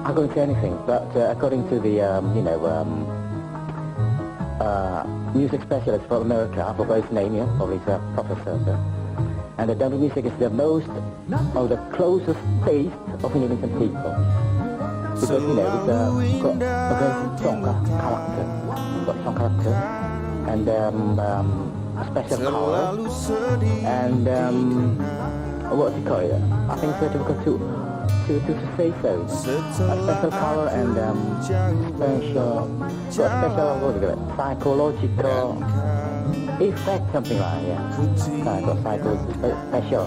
according to anything, but according to the music specialist from America, I forgot his name, yeah, probably he's a professor. So. And the dance music is the most or the closest taste of Indonesian people. Because it's got a very strong character, and a special color, and what do you call it? I think it's very difficult to say so. A special color and special what do you call it? Psychological effect, something like that. Yeah, psychological special.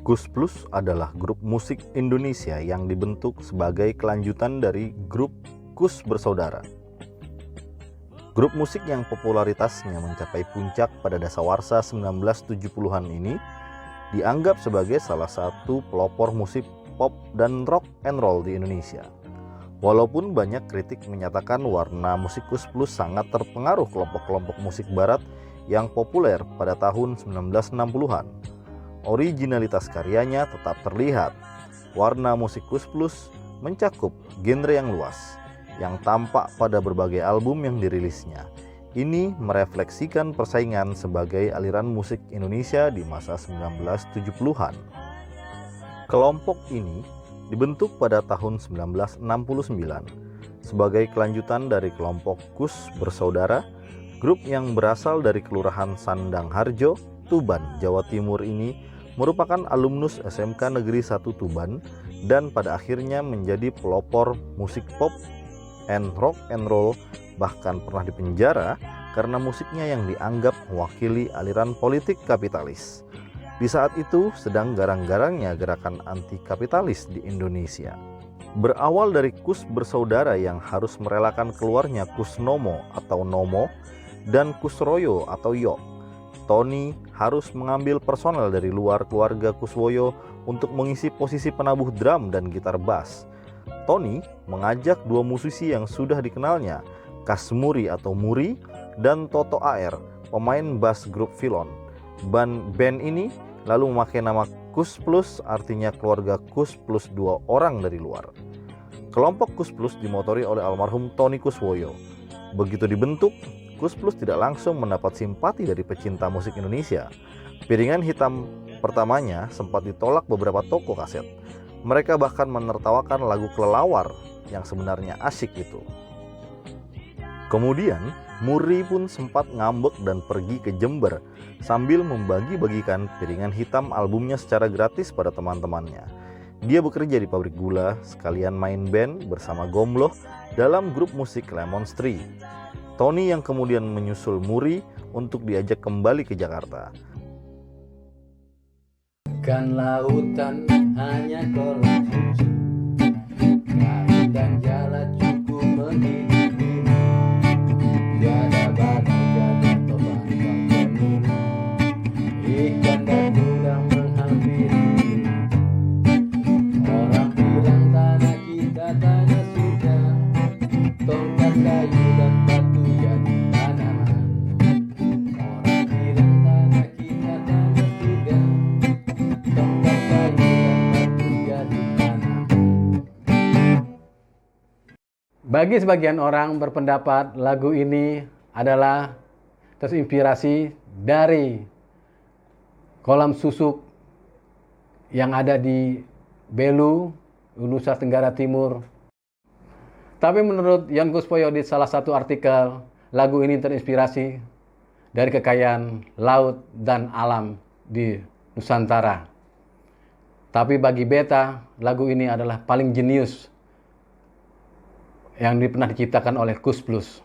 Kus Plus adalah grup musik Indonesia yang dibentuk sebagai kelanjutan dari grup Kus Bersaudara. Grup musik yang popularitasnya mencapai puncak pada dasawarsa 1970-an ini dianggap sebagai salah satu pelopor musik pop dan rock and roll di Indonesia. Walaupun banyak kritik menyatakan warna musik Kus Plus sangat terpengaruh kelompok-kelompok musik barat yang populer pada tahun 1960-an. Originalitas karyanya tetap terlihat. Warna musik Kus Plus mencakup genre yang luas, yang tampak pada berbagai album yang dirilisnya. Ini merefleksikan persaingan sebagai aliran musik Indonesia di masa 1970-an. Kelompok ini dibentuk pada tahun 1969 sebagai kelanjutan dari kelompok Kus Bersaudara. Grup yang berasal dari Kelurahan Sandang Harjo, Tuban, Jawa Timur ini merupakan alumnus SMK Negeri 1 Tuban dan pada akhirnya menjadi pelopor musik pop and rock and roll, bahkan pernah dipenjara karena musiknya yang dianggap mewakili aliran politik kapitalis. Di saat itu sedang garang-garangnya gerakan anti-kapitalis di Indonesia. Berawal dari Kus Bersaudara yang harus merelakan keluarnya Kus Nomo atau Nomo dan Kus Royo atau Yok, Tony harus mengambil personel dari luar keluarga Kuswoyo untuk mengisi posisi penabuh drum dan gitar bass. Tony mengajak dua musisi yang sudah dikenalnya, Kasmuri atau Muri dan Toto AR, pemain bass grup Filon. Band ini lalu memakai nama Kus Plus, artinya keluarga Kus plus 2 orang dari luar. Kelompok Kus Plus dimotori oleh almarhum Tony Kuswoyo. Begitu dibentuk, Kus Plus tidak langsung mendapat simpati dari pecinta musik Indonesia. Piringan hitam pertamanya sempat ditolak beberapa toko kaset. Mereka bahkan menertawakan lagu kelelawar yang sebenarnya asyik itu. Kemudian, Muri pun sempat ngambek dan pergi ke Jember sambil membagi-bagikan piringan hitam albumnya secara gratis pada teman-temannya. Dia bekerja di pabrik gula, sekalian main band bersama Gomloh dalam grup musik Lemons Tree. Tony yang kemudian menyusul Muri untuk diajak kembali ke Jakarta. Kan lautan hanya kolam susu, kain dan jala cukup menghidupi. Tiada badai, tiada topan penuh, ikan dan udang menghampiri. Orang bilang tanah kita tanah surga, tongkat kayu dan batu jadi tanaman. Orang bilang tanah kita tanah surga, tongkat kayu dan batu jadi tanaman. Bagi sebagian orang berpendapat lagu ini adalah terinspirasi dari kolam susuk yang ada di Belu, Nusa Tenggara Timur. Tapi menurut Yon Kuswoyo di salah satu artikel, lagu ini terinspirasi dari kekayaan laut dan alam di Nusantara. Tapi bagi beta, lagu ini adalah paling jenius yang pernah diciptakan oleh Kus Plus.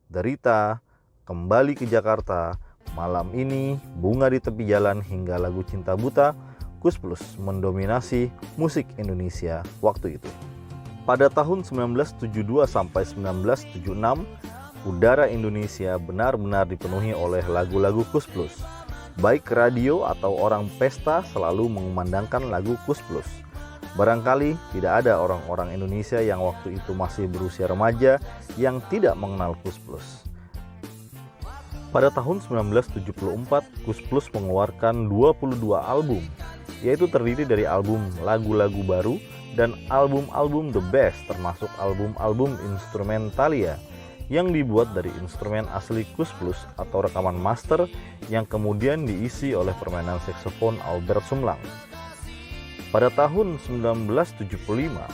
Derita, Kembali ke Jakarta, Malam Ini, Bunga di Tepi Jalan hingga lagu Cinta Buta, Kus Plus mendominasi musik Indonesia waktu itu. Pada tahun 1972 sampai 1976, udara Indonesia benar-benar dipenuhi oleh lagu-lagu Kus Plus. Baik radio atau orang pesta selalu mengumandangkan lagu Kus Plus. Barangkali tidak ada orang-orang Indonesia yang waktu itu masih berusia remaja yang tidak mengenal Kus Plus. Pada tahun 1974, Kus Plus mengeluarkan 22 album, yaitu terdiri dari album lagu-lagu baru dan album-album the best, termasuk album-album instrumentalia yang dibuat dari instrumen asli Kus Plus atau rekaman master yang kemudian diisi oleh permainan saksofon Albert Sumlang. Pada tahun 1975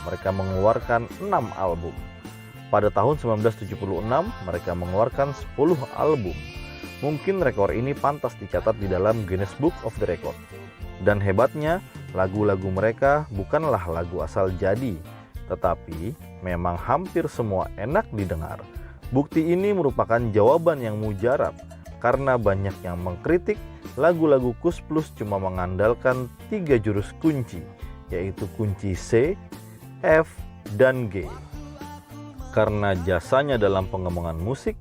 mereka mengeluarkan 6 album. Pada tahun 1976 mereka mengeluarkan 10 album. Mungkin rekor ini pantas dicatat di dalam Guinness Book of the Record. Dan hebatnya, lagu-lagu mereka bukanlah lagu asal jadi, tetapi memang hampir semua enak didengar. Bukti ini merupakan jawaban yang mujarab, karena banyak yang mengkritik lagu-lagu Kus Plus cuma mengandalkan 3 jurus kunci, yaitu kunci C, F, dan G. Karena jasanya dalam pengembangan musik,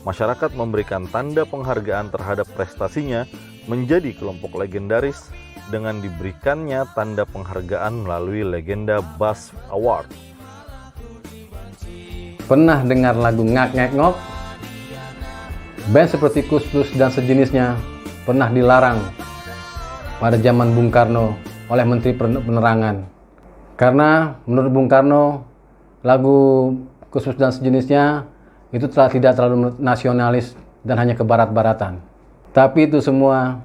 masyarakat memberikan tanda penghargaan terhadap prestasinya menjadi kelompok legendaris dengan diberikannya tanda penghargaan melalui Legenda Bass Award. Pernah dengar lagu Ngak Ngek Ngok? Band seperti Kus Plus dan sejenisnya pernah dilarang pada zaman Bung Karno oleh Menteri Penerangan. Karena menurut Bung Karno, lagu Kus Plus dan sejenisnya itu tidak terlalu nasionalis dan hanya ke barat-baratan. Tapi itu semua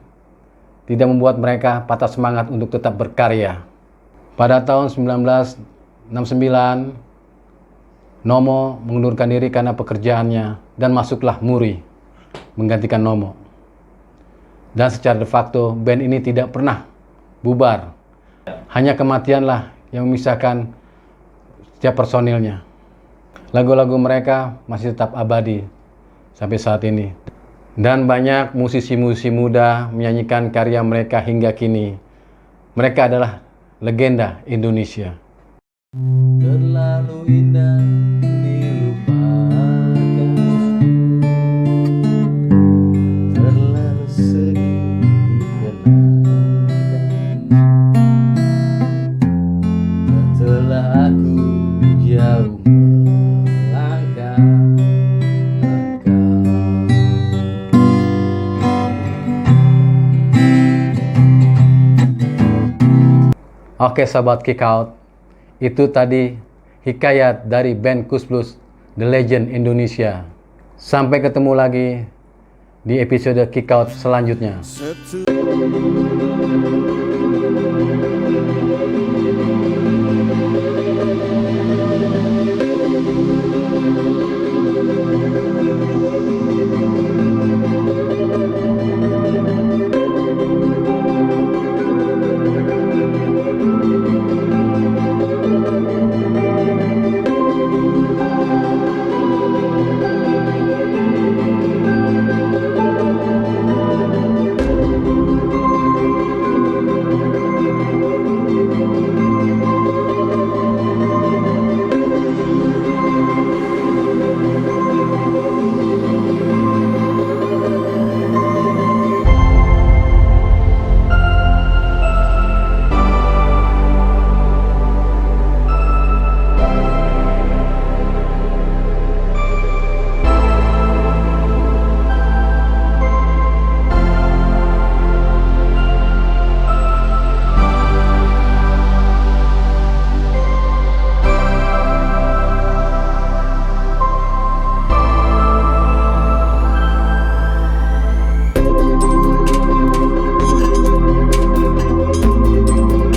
tidak membuat mereka patah semangat untuk tetap berkarya. Pada tahun 1969, Nomo mengundurkan diri karena pekerjaannya dan masuklah Muri menggantikan Nomo. Dan secara de facto band ini tidak pernah bubar. Hanya kematianlah yang memisahkan setiap personilnya. Lagu-lagu mereka masih tetap abadi sampai saat ini. Dan banyak musisi-musisi muda menyanyikan karya mereka hingga kini. Mereka adalah legenda Indonesia. Terlalu indah dilupakan, terlalu sedih dikenangkan, setelah aku jauh melangkah. Oke sahabat Kick Out, itu tadi hikayat dari band Kus Plus, The Legend Indonesia. Sampai ketemu lagi di episode Kick Out selanjutnya.